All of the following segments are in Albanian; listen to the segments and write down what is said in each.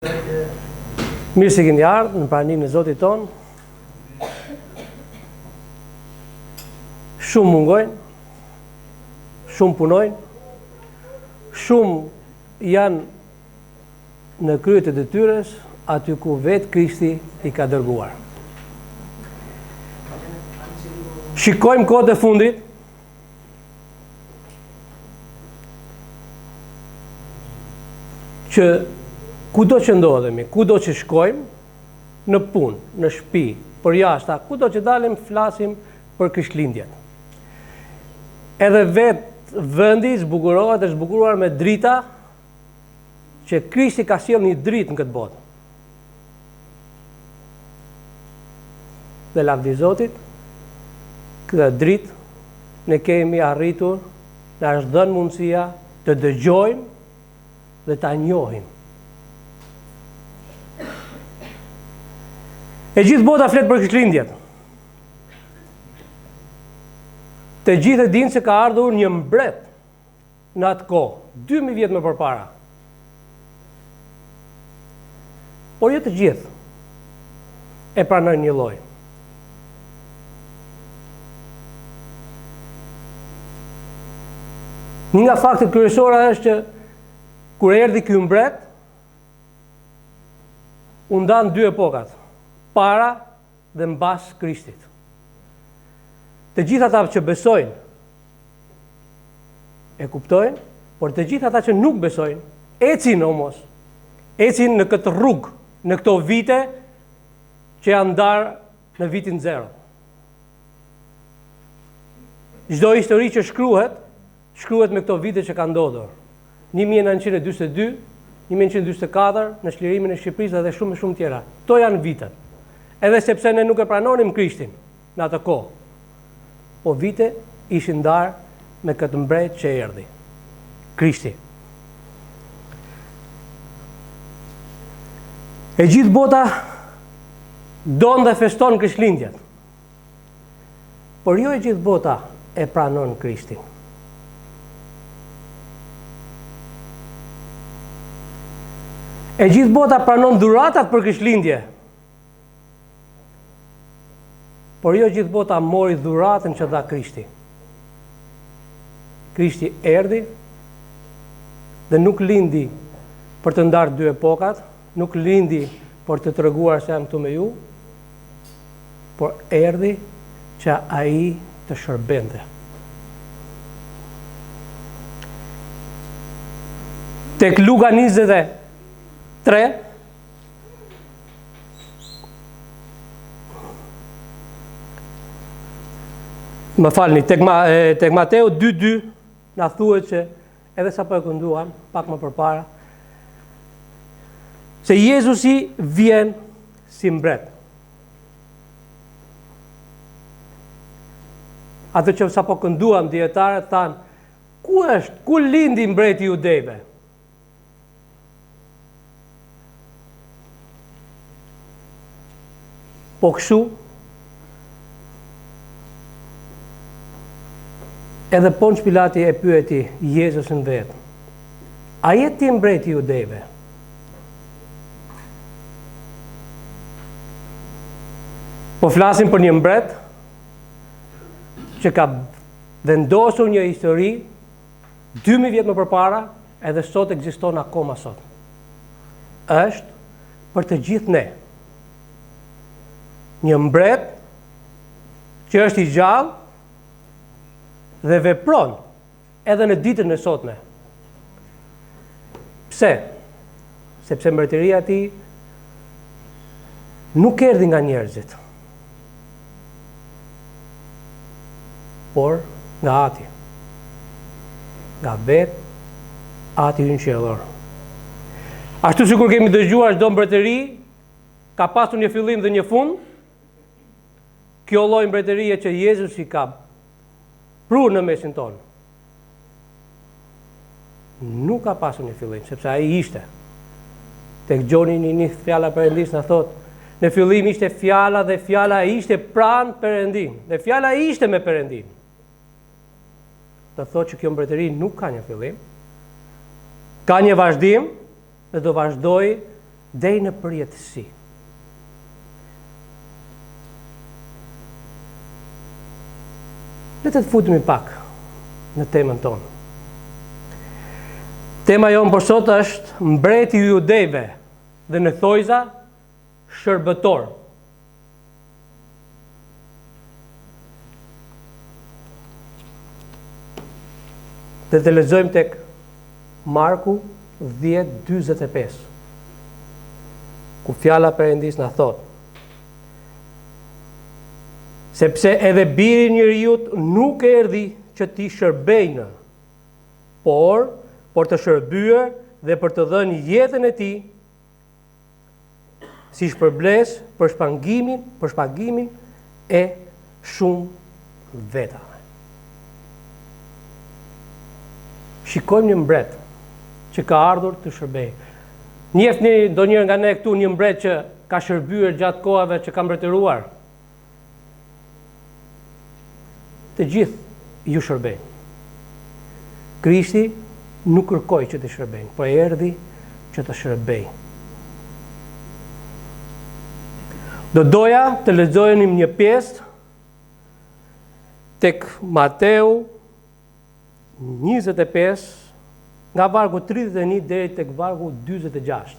Mirë se keni ardhur në pranimin e Zotit ton. Shumë mungojnë, shumë punojnë, shumë janë në kryet e detyres aty ku vetë Krishti i ka dërguar. Shikojmë kohët e fundit, që kudo që ndodhemi, kudo që shkojmë, në punë, në shtëpi, për jashta, kudo që dalim, flasim për Krishtlindjen. Edhe vetë vendi zbukurohet e zbukuruar me drita që Krishti ka sjellë një dritë në këtë botë. Dhe lavdi Zotit, këtë dritë ne kemi arritur, na është dhënë mundësia të dëgjojmë dhe ta njohim. E gjithë bota flet për Krishtlindjen. Të gjithë e dinë se ka ardhur një mbret në atë kohë, 2000 vjet më përpara. Por jo të gjithë e pranojnë një lloj. Një nga faktet kryesore është që kur erdhi ky mbret, u ndan dy epokat, para dhe mbas Krishtit. Të gjithë ata që besojnë e kuptojnë, por të gjithë ata që nuk besojnë, ecin në këtë rrugë, në këto vite që janë ndarë në vitin 0. Çdo histori që shkruhet me këto vite që kanë ndodhur. 1942, 1944, në çlirimin e Shqipërisë dhe shumë tjera. To janë vitet. Edhe sepse ne nuk e pranonim Krishtin në atë kohë, po vite ishin ndarë me këtë mbret që erdhi, Krishti. E gjithë bota don dhe feston Krishtlindjen, por jo e gjithë bota e pranon Krishtin. E gjithë bota pranon dhuratat për Krishtlindje, por jo gjithë bota mori dhuratën që dha Krishti. Krishti erdhi dhe nuk lindi për të ndarë dy epokat, nuk lindi për të treguar se jam këtu me ju, por erdhi që ai të shërbente. Tek Luka 23, më falni, tek Mateu 2:2 na thuhet që edhe sapo e kënduam pak më përpara, se Jezusi vjen si mbret. Atë që sapo kënduam dietarët thanë, ku lindi mbreti i Judejve? Po kështu, edhe Ponç Pilati e pyeti Jezusin vetë, a je ti mbreti i Judejve? Po flasim për një mbret që ka vendosur një histori 2000 vjet më përpara, edhe sot ekziston akoma sot. Është për të gjithë ne. Një mbret që është i gjallë dhe vepron edhe në ditën e sotme. Pse? Sepse mbretëria e tij nuk erdhi nga njerëzit, por nga Ati. Nga vetë Ati i qiellor. Ashtu sikur kemi dëgjuar çdo mbretëri ka pasur një fillim dhe një fund, kjo lloj mbretërie që Jezusi ka prur në mesin tonë, nuk ka pasur një fillim, sepse ai ishte. Tek Gjoni një fjala Perëndis na thot, në fillim ishte fjala dhe fjala ishte pranë Perëndin, dhe fjala ishte me Perëndin. Të thot që kjo mbretëri nuk ka një fillim, ka një vazhdim dhe do vazhdoj deri në përjetësi. Le të futemi pak në temën tonë. Tema jonë për sot është mbreti i judejve dhe në thojza shërbëtor. Dhe të lexojmë tek Marku 10:45, ku fjala Perëndis na thot: sepse edhe biri i njeriut nuk erdhi që t'i shërbejnë, por të shërbyer dhe për të dhënë jetën e tij si shpërbles për shpagimin e shumë vetave. Shikojmë një mbret që ka ardhur të shërbejë. Njefni ndonjëherë nga ne këtu një mbret që ka shërbyer gjatë kohave që ka mbretëruar? Të gjithë ju shërbejnë. Krishti nuk kërkoi që të shërbejnë, por erdhi që të shërbejë. Do doja të lexojmë një pjesë tek Mateu 25, nga vargu 31 deri tek vargu 46.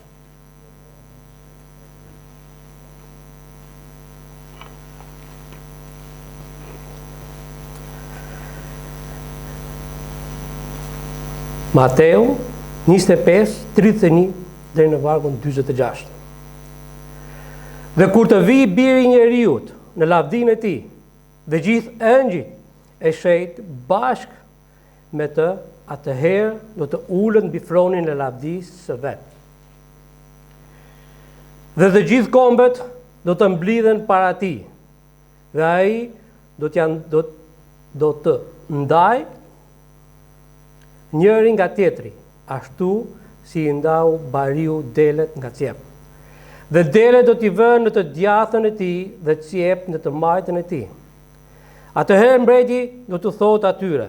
Mateu 25, 31 deri në vargun 46. Dhe kur të vi biri i njeriut në lavdinë e tij, dhe gjithë engjëjt e shenjtë bashkë me të, atëherë do të ulen mbi fronin e lavdisë së vet. Dhe të gjithë kombet do të mblidhen para tij, dhe ai do të ndaj njëri nga tjetri, ashtu si i ndau bariu delet nga cep. Dhe delet do t'i vënë në të djathën e tij dhe cep në të majtën e tij. Atëherë mbreti do të thotë atyre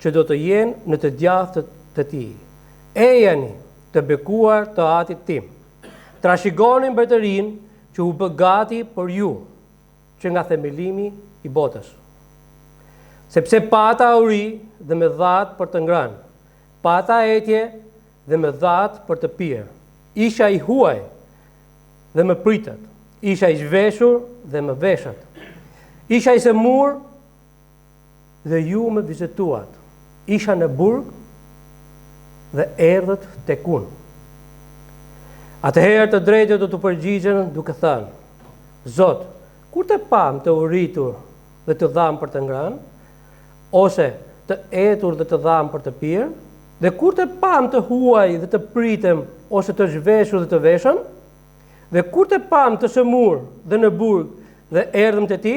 që do të jenë në të djathtë të tij: ejani të bekuar të atit tim, trashëgoni mbretërinë që u bë gati për ju, që nga themelimi i botës. Sepse pata uri dhe me dhatë për të ngrënë, pata etje dhe me dhatë për të pirë. Isha i huaj dhe më pritët, isha i zhveshur dhe më veshët. Isha i semur dhe ju më vizituat. Isha në burg dhe erdhët tek unë. Atëherë të drejtë do të përgjigjen duke thënë: Zot, kur të pam të uritur dhe të dham për të ngrënë, ose të etur dhe të dham për të pirë, dhe kur të pam të huaj dhe të pritem, ose të zhveshur dhe të veshëm, dhe kur të pam të sëmur dhe në burg dhe erdhëm te ti?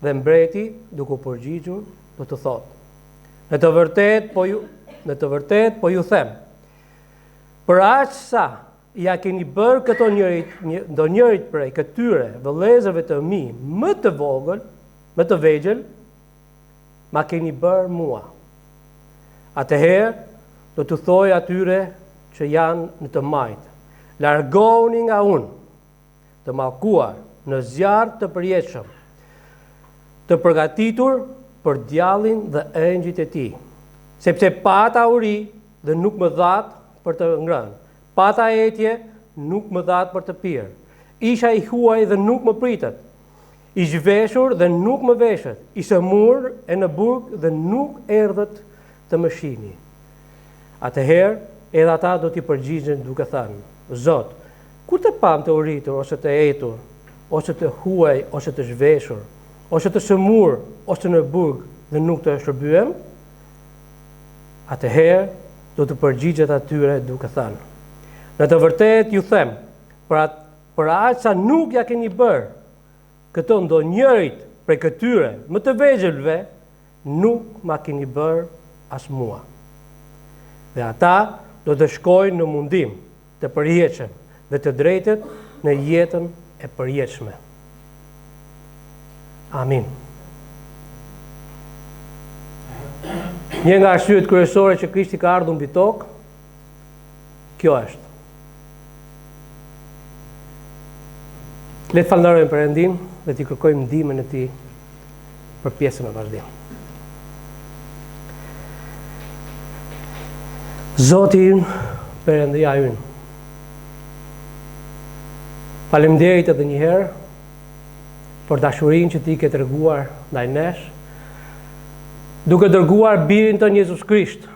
Dhe mbreti, duke u përgjigjur, do të thotë: Në të vërtet po ju them, për aq sa ja keni bërë këto ndonjërit prej këtyre vëllezërve të mi më të vegjël, ma keni bërë mua. Atëherë do të thoj atyre që janë në të majtë: largoni nga unë, të mallkuar në zjarr të përjetshëm, të përgatitur për djallin dhe engjëjt e tij, sepse pata uri dhe nuk më dhat për të ngrënë, pata etje nuk më dhat për të pirë. Isha i huaj dhe nuk më pritët, i zhveshur dhe nuk më veshët, i sëmur e në burg dhe nuk erdhët të më shihni. Atëherë edhe ata do t'i përgjigjen duke thënë: Zot, kur të pam të uritur ose të etur, ose të huaj ose të zhveshur, ose të sëmur ose në burg dhe nuk të shërbyem? Atëherë do të përgjigjet atyre duke thënë: Në të vërtet ju them, për aq sa nuk ja keni bërë këto ndonjërit prej këtyre më të vegjëlve, nuk ma keni bërë as mua. Dhe ata do të shkojnë në mundim të përjetshëm dhe të drejtët në jetën e përjetshme. Amin. Një nga arsyet kryesore që Krishti ka ardhur mbi tokë, kjo është: Le të falenderojmë Perëndin dhe t'i kërkojmë ndihmën e Tij për pjesën e vazhdim. Zoti Perëndia ynë, faleminderit edhe një herë për dashurinë që Ti ke treguar ndaj nesh, duke dërguar birin tënë Jezus Krisht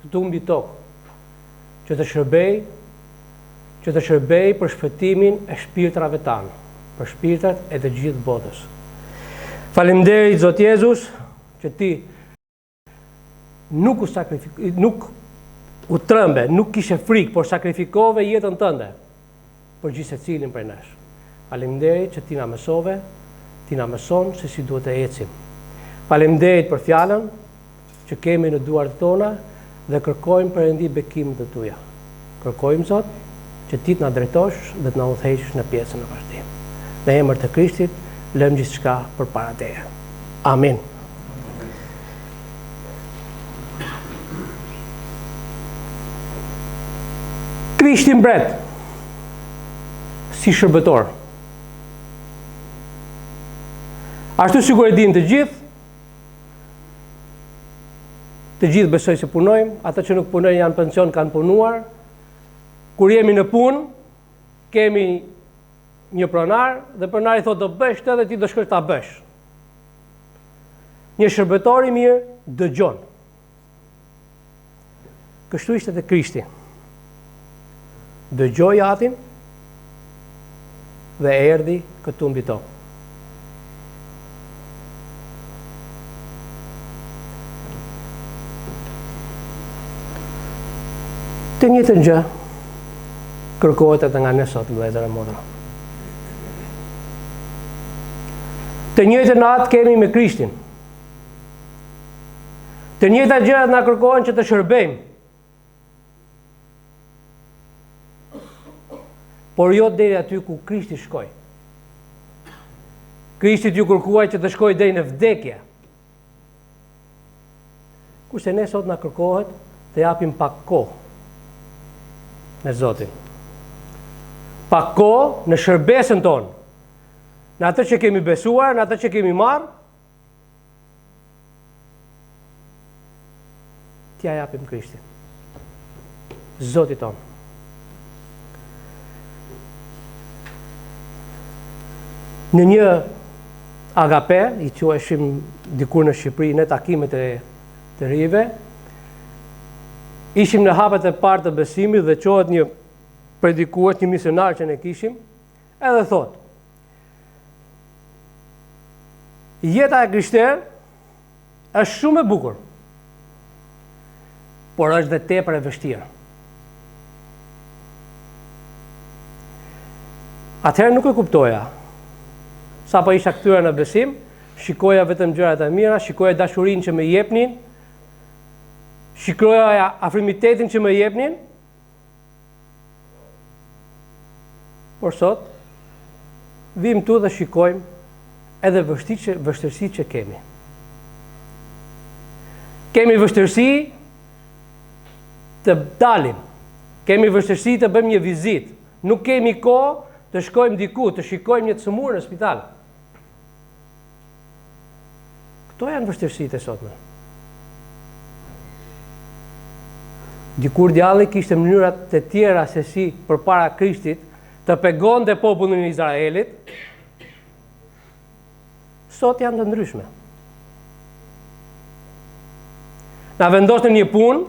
këtu mbi tokë, që të shërbej për shpëtimin e shpirtrave tanë, për shpirtrat e të gjithë botës. Faleminderit Zot Jezus që Ti nuk u trembe, nuk kishe frikë, por sakrifikove jetën tënde për gjithë secilin prej nesh. Faleminderit që Ti na mësove, Ti na mëson se si duhet të ecim. Faleminderit për fjalën që kemi në duart tona dhe kërkojmë Perëndi bekimin të Tuja. Kërkojmë Zot që Ti të na drejtosh dhe të na udhëheqësh në pjesën e vazhdim. Në emër të Krishtit lëm gjithçka përpara Teje. Amin. Krishti mbret si shërbëtor. Ashtu sikur e dinë të gjithë besoj se punojmë, ata që nuk punojnë janë pension, kanë punuar. Kur jemi në punë, kemi një pronar dhe pronari thotë do bësh këtë dhe ti do shkosh ta bësh. Një shërbëtor i mirë dëgjon. Kështu ishte te Krishti. Dëgjoi atin dhe erdhi këtu mbi tokë. Të njëjtën gjë kërkohet edhe nga ne sot, vëllezër e motra. Të njëjtën natë kemi me Krishtin. Të njëjta gjërat na kërkohen që të shërbejmë. Por jo deri aty ku Krishti shkoi. Krishti t'ju kërkuaj që të shkoj deri në vdekje. Kurse ne sot na kërkohet të japim pak kohë në Zotin. Pak kohë në shërbesën tonë, në atë që kemi besuar, në atë që kemi marrë, t'ja japim Krishtin, Zotit tonë. Në një agape, i quajshim dikur në Shqipëri, në takimet të rive, ishim në hapet e parë të besimit dhe qohet një predikues, një misionar që ne kishim, edhe thot, jeta e krishterë është shumë e bukur, por është dhe tepër e vështirë. Atëherë nuk e kuptoja. Sa po isha kthyer në besim, shikoja vetëm gjërat e mira, shikoja dashurinë që më jepnin, shikoja afrimitetin që më jepnin, por sot, vim tu dhe shikojmë edhe vështirësi që kemi. Kemi vështirësi të dalim, kemi vështirësi të bëjmë një vizitë, nuk kemi kohë të shkojmë diku, të shikojmë një të sëmurë në spital. Këto janë vështirësitë e sotme. Dikur djalli kishte mënyrat të tjera se si përpara Krishtit të pegonte popullin e Izraelit, sot janë të ndryshme. Na vendos në një punë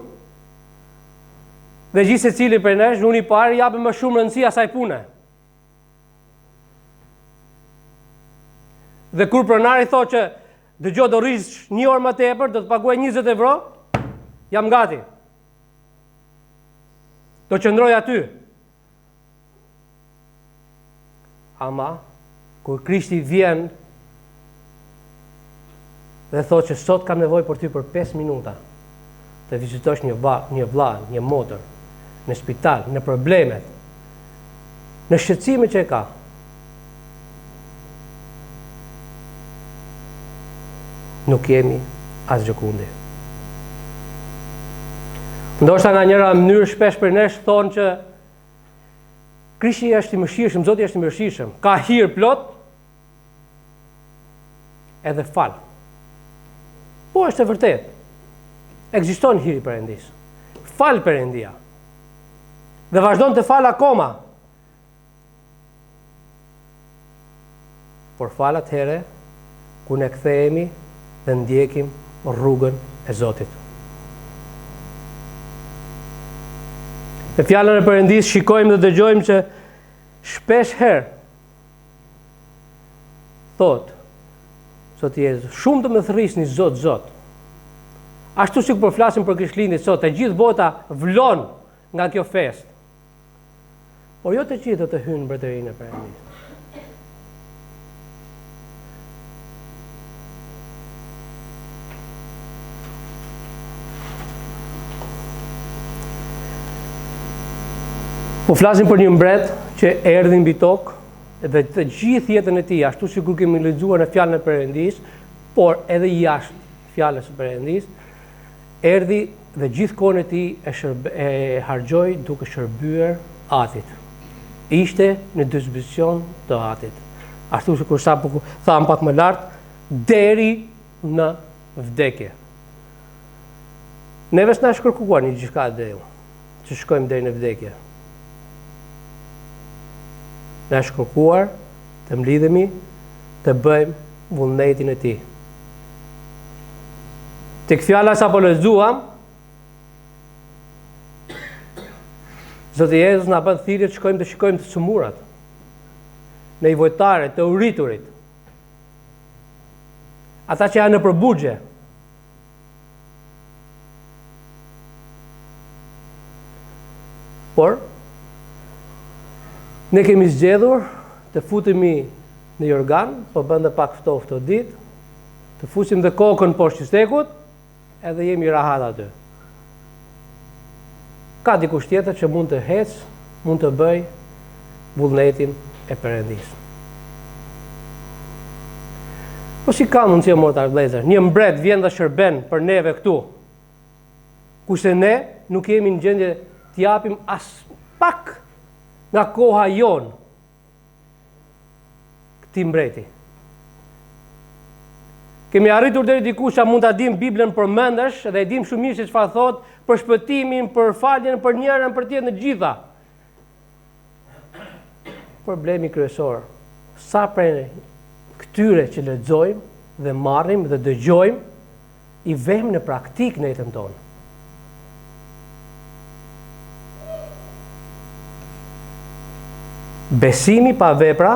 dhe gjithë secili prej nesh, unë i parë japim më shumë rëndësi asaj pune. Dhe kur pronari thotë që dëgjoj do rrish një orë më tepër, do të paguaj 20 euro, jam gati. Do qëndroj aty. Ama, kur Krishti vjen dhe thotë që sot kam nevojë për ty për 5 minuta, të vizitosh një vlla, një motër, në spital, në problemet, në shqetësimet që e ka. Nuk jemi as gjëkundi. Ndoshta nga njëra mënyrë shpesh për nesh thonë që Krishti është i mëshirshëm, Zoti është i mëshirshëm, ka hir plot, edhe fal. Po është e vërtet. Ekziston hiri i Perëndis. Fal Perëndia. Dhe vazhdon të fal akoma. Por fal atëherë ku ne kthehemi dhe ndjekim rrugën e Zotit. Në fjalën e Perëndis shikojmë dhe dëgjojmë që shpesh herë thot Zoti Jezus, shumë të më thrisni Zot, Zot. Ashtu si kur flasim për Krishtlindjen sot, e gjithë bota vlon nga kjo festë. Por jo të gjithë do të hynë në mbretërinë e Perëndisë. Po flasim për një mbret që erdhi mbi tokë dhe të gjithë jetën e tij, ashtu sikur kemi lexuar në fjalën e Perëndisë, por edhe jashtë fjalës së Perëndisë, erdhi dhe gjithë kohën e tij e harxhoi duke shërbyer Atit. Ishte në dispozicion të Atit. Ashtu sikur sapo tham pak më lart, deri në vdekje. Neve s'na shkërkuar një gjithka dhe që shkojmë deri në vdekje. Na shkërkuar të mlidhemi, të bëjmë vullnetin e Tij. Tek fjala sa po lexuam, Zoti Jezus na bën thirrje të shkojmë të shikojmë të sumurat, nevojtarët, të urriturit, ata që janë në përbuxhe. Por ne kemi zgjedhur të futemi në Jorgan, po bën dhe pak ftoftë të ditë, të fusim dhe kokën poshtë stekut, edhe jemi rahat aty. Ka dikush tjetër që mund të hecë, mund të bëj vullnetin e Perëndisë. Po si ka mundësi motar vëllezër, një mbret vjen dhe shërben për neve këtu, kurse ne nuk jemi në gjendje të japim as pak nga koha jonë këtij mbreti. Kemi arritur deri diku sa mund ta dim Biblën përmendesh dhe e dim shumë mirë se çfarë thot për shpëtimin, për faljen, për njërin, për tjetrën, të gjitha. Problemi kryesor, sa prej këtyre që lexojmë dhe marrim dhe dëgjojmë, i vëmë në praktikë në jetën tonë. Besimi pa vepra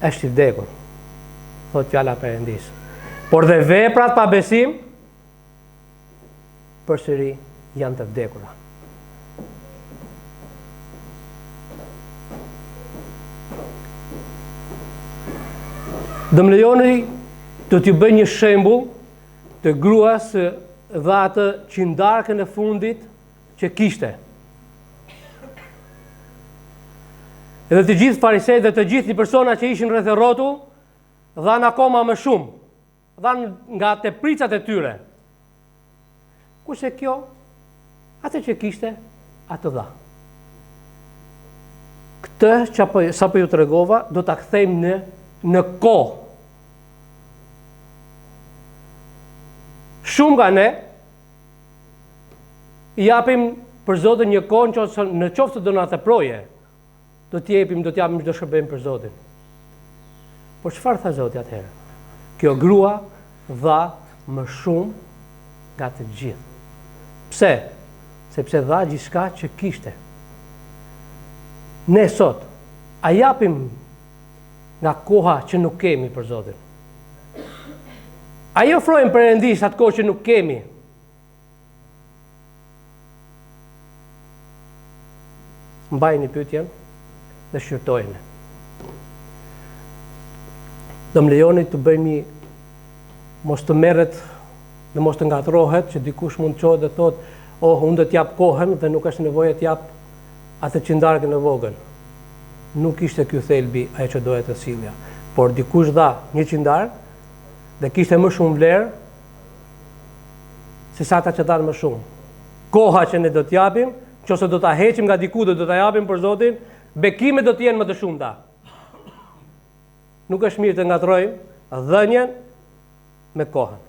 është i vdekur, thot fjala e Perëndisë. Por dhe veprat pa besim përsëri janë të vdekura. Do më lejoni të t'ju bëj një shembull të gruas së dha atë qindarkën e fundit që kishte. Edhe të gjithë farisejtë dhe të gjithë i persona që ishin rreth e rrotull dhanë akoma më shumë, dhanë nga tepricat e tyre. Kurse kjo, atë që kishte, atë dha. Këtë që sapo ju tregova, do ta kthejmë në kohë. Shumë nga ne i japim për Zotin një kohë në qoftë do na teproje, do t'japim çdo shërbim për Zotin. Por çfarë tha Zoti atëherë? Kjo grua dha më shumë nga të gjithë. Pse? Sepse dha gjithçka që kishte. Ne sot a japim nga koha që nuk kemi për Zotin? A i ofrojmë Perëndis atë kohë që nuk kemi? Mbajini pyetjen dhe shqyrtojeni. Do më lejoni të bëjmë mos të merret dhe mos të ngatrohet që dikush mund të çohet dhe thotë, "Oh, unë do t'jap kohën dhe nuk është nevojë të jap atë qindarkën e vogël." Nuk ishte ky thelbi ajo që dohet të sillja, por dikush dha një qindark dhe kishte më shumë vlerë se sa ata që dhanë më shumë. Koha që ne do t'japim, Qose do ta heqim nga diku dhe do ta japim për Zotin, bekimet do të jenë më të shumta. Nuk është mirë të ngatrojmë dhënien me kohën.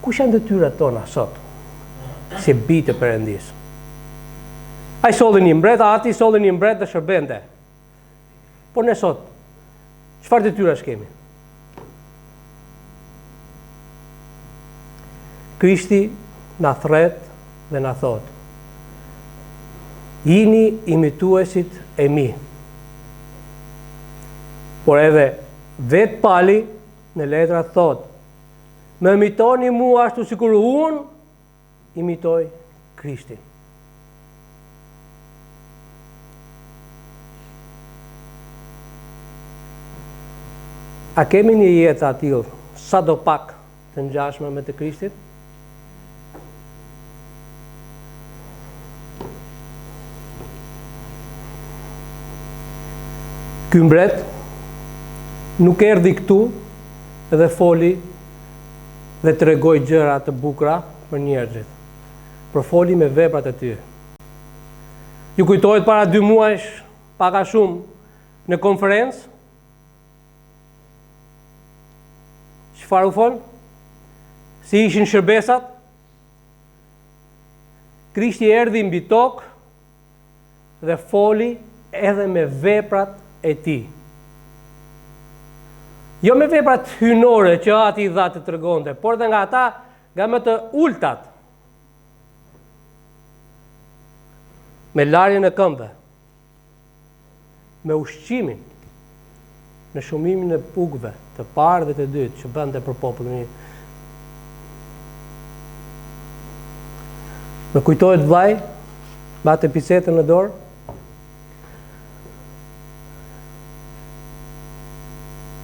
Kush janë detyrat tona sot? Si bitë të Perëndis. Ai solli një mbret, ati solli një mbret dhe shërbente. Por ne sot, çfarë detyrash kemi? Krishti na thret dhe na thot: jini imituesit e mi. Por edhe vetë Pali në letra thot: më imitoni mua ashtu sikur unë imitoj Krishtin. A kemi një jetë atill sa do pak të ngjashme me të Krishtit? Ky mbret nuk erdhi këtu dhe foli dhe tregoi gjëra të bukura për njerëzit, por foli me veprat e tij. Ju kujtohet para 2 muajsh, pak a shumë në konferencë, çfarë u fol? Si ishin shërbesat? Krishti erdhi mbi tokë dhe foli edhe me veprat e tij. Jo me veprat hynore që ati i dha të tregonte, por dhe nga ata, nga më të ultat. Me larjen e këmbëve, me ushqimin, në shumimin e pugëve, të parë dhe të dytë që bënte për popullin. Më kujtohet vllai, bate picetën në dorë.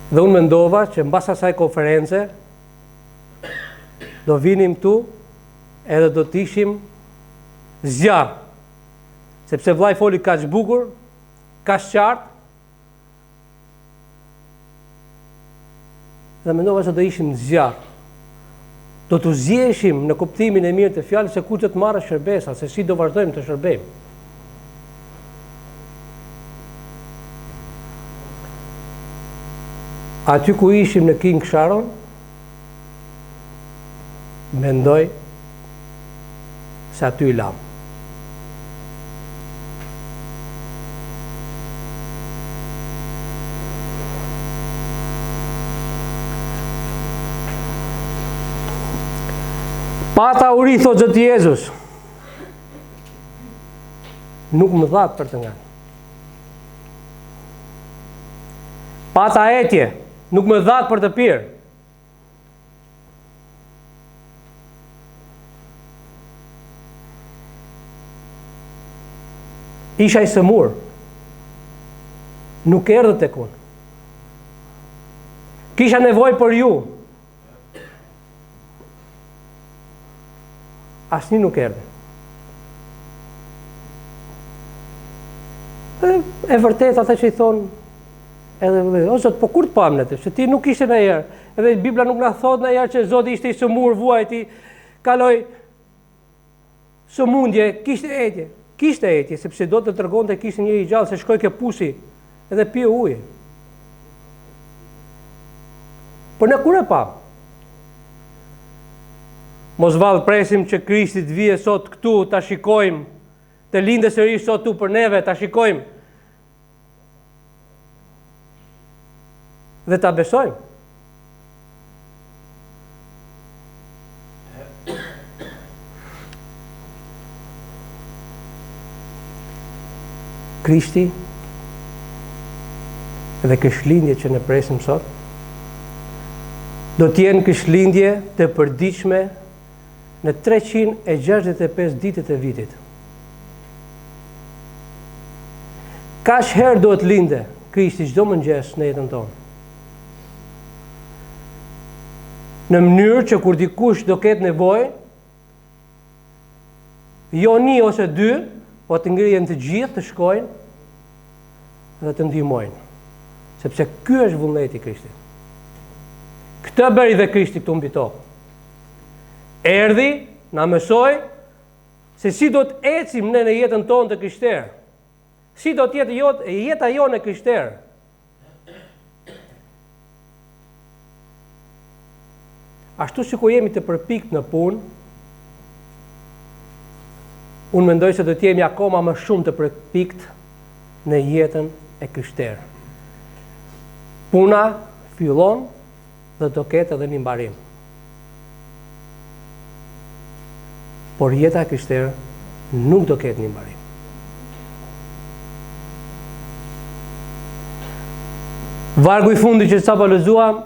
Dhe unë mendova që mbas asaj konference do vinim tu edhe do të ishim zjarr. Sepse vllai foli kaq bukur, kaq qartë. Dhe mendova se do ishim zjarr. Do të zjeshim në kuptimin e mirë të fjalës se ku të marrë shërbesa, se si do vazhdojmë të shërbejmë. Aty ku ishim në King Sharon, mendoj se aty i lam. Pata uri, thot Zoti Jezus, nuk më dhatë për të nganë. Pata etje, nuk më dhatë për të pirë. Isha i sëmur, nuk erdhët tek unë. Kisha nevojë për ju. Asnjë nuk erdhi. E vërtet ata që i thonë edhe o Zot, po kur të pam ne të? Se ti nuk ishte ndonjëherë. Edhe Bibla nuk na thot ndonjëherë që Zoti ishte i sëmur, vuajti, kaloi sëmundje, kishte etje. Kishte etje, sepse do të tregonte kishte njëri i gjallë se shkoi ke pusi edhe pi ujë. Por ne kur e pam? Mos vallë presim që Krishti të vijë sot këtu, ta shikojmë, të lindë sërish sot tu për neve, ta shikojmë. Dhe ta besojmë. Krishti dhe krishtlindje që ne presim sot, do t'jenë krishtlindje të përditshme në 365 ditët e vitit. Kaq herë do të linde Krishti çdo mëngjes në jetën tonë. Në mënyrë që kur dikush do ketë nevojë, jo 1 ose 2, po të ngrihen të gjithë të shkojnë dhe të ndihmojnë. Sepse ky është vullneti i Krishtit. Këtë bëri dhe Krishti këtu mbi tokë. Erdhi, na mësoi se si do të ecim në jetën tonë të krishterë. Si do të jetë jeta jonë e krishterë. Ashtu si ku jemi të përpikt në punë, unë mendoj se do të jemi akoma më shumë të përpikt në jetën e krishterë. Puna fillon dhe do ketë edhe një mbarim. Por jeta e krishterë nuk do ketë një mbarim. Vargu i fundit që sapo lexuam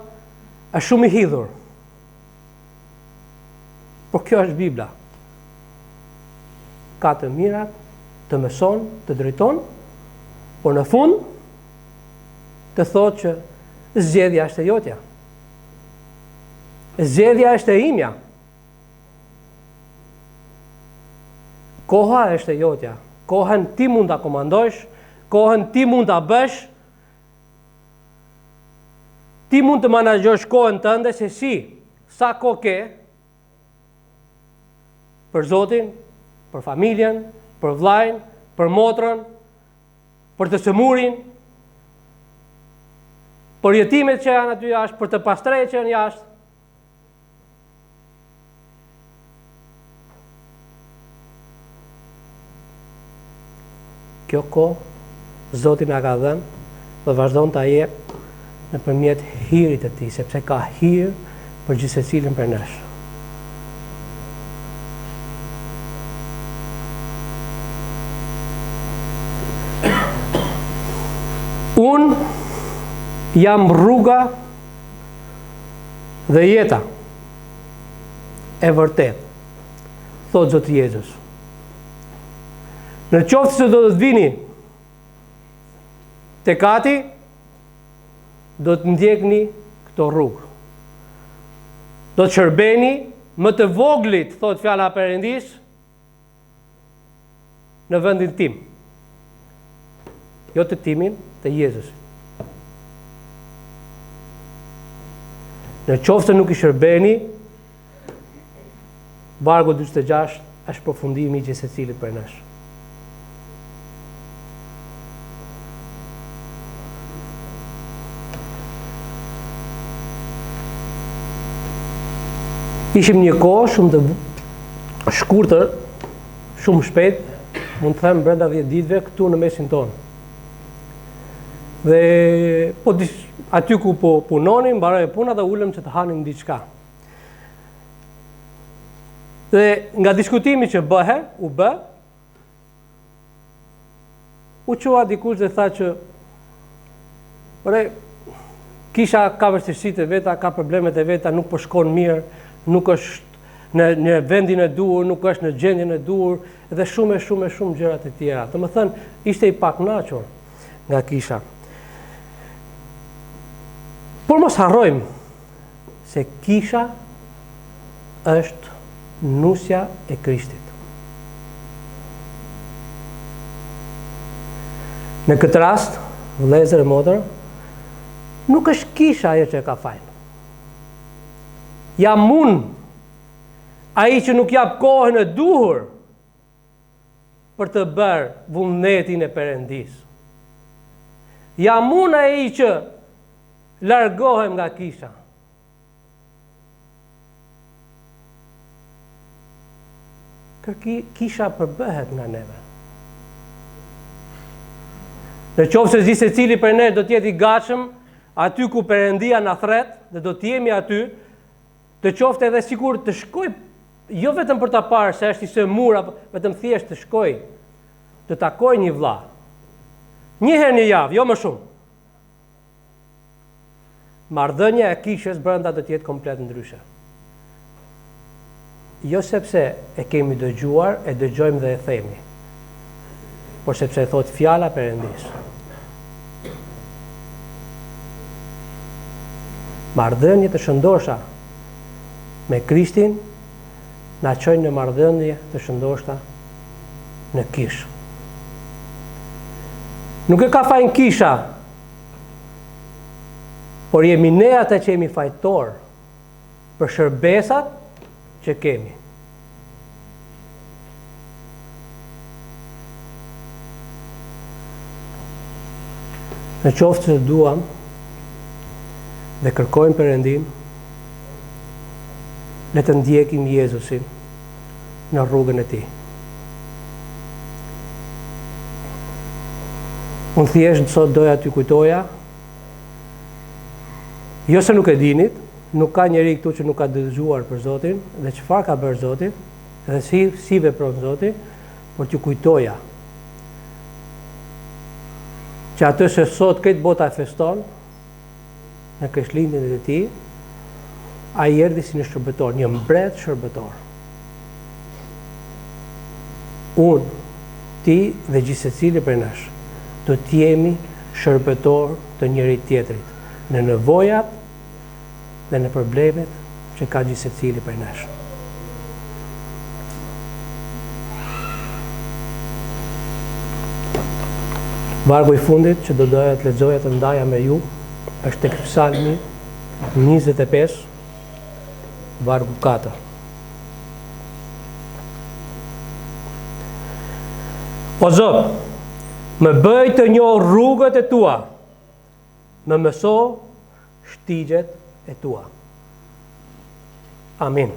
është shumë i hidhur. Por kjo është Bibla. Ka të mirat, të mëson, të drejton, por në fund të thotë që zgjedhja është e jotja. Zgjedhja është e imja. Koha është e jotja. Kohën ti mund ta komandosh, kohën ti mund ta bësh. Ti mund të menaxhosh kohën tënde se si, sa kohë ke për Zotin, për familjen, për vllajën, për motrën, për të sëmurin, për jetimet që janë aty jashtë, për të pastërejt që janë jashtë. Kjo kohë Zoti na ka dhënë dhe vazhdon ta jep nëpërmjet hirit të Tij, sepse ka hir për gjithë secilin për nesh. Unë jam rruga dhe jeta e vërtet, thot Zoti Jezus. Në qoftë se do të vini tek Ati, do të ndjekni këto rrugë. Do të shërbeni më të voglit, thot fjala e Perëndis, në vendin tim. Jo të timin, të Jezusit. Në qoftë se nuk i shërbeni, vargu 46 është përfundimi i gjithë secilit prej nesh. Ishim një kohë shumë të shkurtër, shumë shpejt, mund të them brenda 10 ditëve këtu në mesin tonë. Dhe aty ku po punonim, mbaroi puna dhe ulëm që të hanim diçka. Dhe nga diskutimi që u qua dikush dhe tha që kisha ka vështirësitë e veta, ka problemet e veta, nuk po shkon mirë, nuk është në vendin e duhur, nuk është në gjendjen e duhur dhe shumë gjëra të tjera. Domethënë, ishte i pakënaqur nga kisha. Por mos harrojmë se kisha është nusja e Krishtit. Në këtë rast, vëllezër e motër, nuk është kisha ajo që ka fajin. Jam unë ai që nuk jap kohën e duhur për të bërë vullnetin e Perëndis. Jam unë ai që largohem nga kisha. Kisha përbëhet nga neve. Në qoftë se gjithë secili për ne do të jetë i gatshëm aty ku Perëndia na thret dhe do të jemi aty, të qoftë edhe sikur të shkoj, jo vetëm për ta parë se është i sëmur, apo vetëm thjesht të shkoj, të takoj një vëlla. Një herë në javë, jo më shumë. Marrëdhënia e kishës brenda do të jetë komplet ndryshe. Jo sepse e kemi dëgjuar, e dëgjojmë dhe e themi, por sepse e thot fjala e Perëndis. Marrëdhënie të shëndosha me Krishtin na çojnë në marrëdhënie të shëndoshta në kishë. Nuk e ka fajin kisha, por jemi ne ata që jemi fajtor për shërbesat që kemi. Në qoftë se duam dhe kërkojmë Perëndim, le të ndjekim Jezusin në rrugën e Tij. Unë thjesht sot doja t'ju kujtoja, jo se nuk e dinit, nuk ka njeri këtu që nuk ka dëgjuar për Zotin, dhe çfarë ka bërë Zoti, dhe si vepron Zoti, por t'ju kujtoja që atë që sot këtë bota e feston, në Krishtlindjen e Tij, ai erdhi si një shërbëtor, një mbret shërbëtor. Unë, ti dhe gjithë secili prej nesh, do t'jemi shërbëtor të njëri tjetrit, në nevojat dhe në problemet që ka gjithë secili prej nesh. Vargu i fundit që do doja të lexoja të ndaja me ju është tek Psalmi 25, vargu 4. O Zot, më bëj të njoh rrugët e tua, më mëso shtigjet e tua. Amin.